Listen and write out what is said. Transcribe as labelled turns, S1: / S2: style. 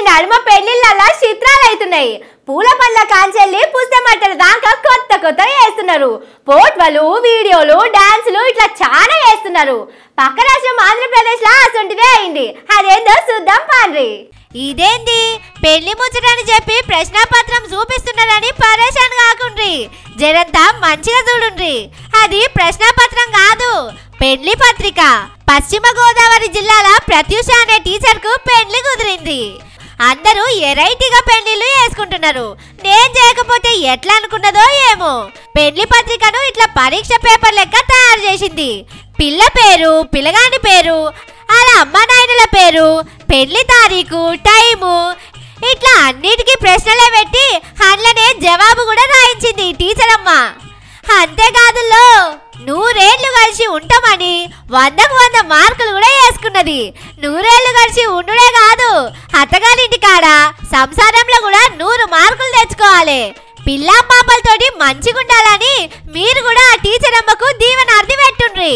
S1: నడుమ పెళ్లిళ్ళ చిత్రాలు అవుతున్నాయి. పూల పండ్ల కాంచెల్లి పుస్తమట్టల దాకా కొత్త కొత్త వేస్తున్నారు. పోట్వలు, వీడియోలు, డాన్సులు ఇట్లా చాలా వేస్తున్నారు. పక్క రాష్ట్రం ఆంధ్రప్రదేశ్ లో అసొంటిదే అయింది. అదేందో చూద్దాం పాండ్రి.
S2: ఇదేంది పెళ్లి ముచ్చటని చెప్పి ప్రశ్నాపత్రం చూపిస్తున్నారని పరేషాన్ కాకుండ్రి. జరంతా మంచిగా చూడుండ్రి. అది ప్రశ్నాపత్రం కాదు, పెళ్లి పత్రిక. పశ్చిమ గోదావరి జిల్లాల ప్రత్యూష అనే టీచర్ కు పెళ్లి కుదిరింది. అందరూ ఎరైటీగా పెళ్లిళ్ళు చేసుకుంటున్నారు. నేను చేయకపోతే ఎట్లా అనుకున్నదో ఏమో. పెళ్లి పత్రికను ఇట్లా పరీక్ష పేపర్ లెక్క తయారు చేసింది. పిల్ల పేరు, పిల్లగాని పేరు, అలా అమ్మ నాయనల పేరు, పెళ్లి తారీఖు, టైము, ఇట్లా అన్నిటికీ ప్రశ్నలే పెట్టి అందులోనే జవాబు కూడా రాయించింది టీచర్ అమ్మ. అంతేకాదుల్లో 100 ఏళ్ళు కలిసి ఉంటామని 100కు 100 మార్కులు కూడా వేసుకున్నది. 100 ఏళ్ళు కలిసి ఉండుడే కాదు, అత్తగారింటి కాడ సంసారంలో కూడా 100 మార్కులు తెచ్చుకోవాలి. పిల్ల పాపలతోటి మంచిగుండాలని మీరు కూడా ఆ టీచర్ అమ్మకు దీవెనార్థి పెట్టుండ్రి.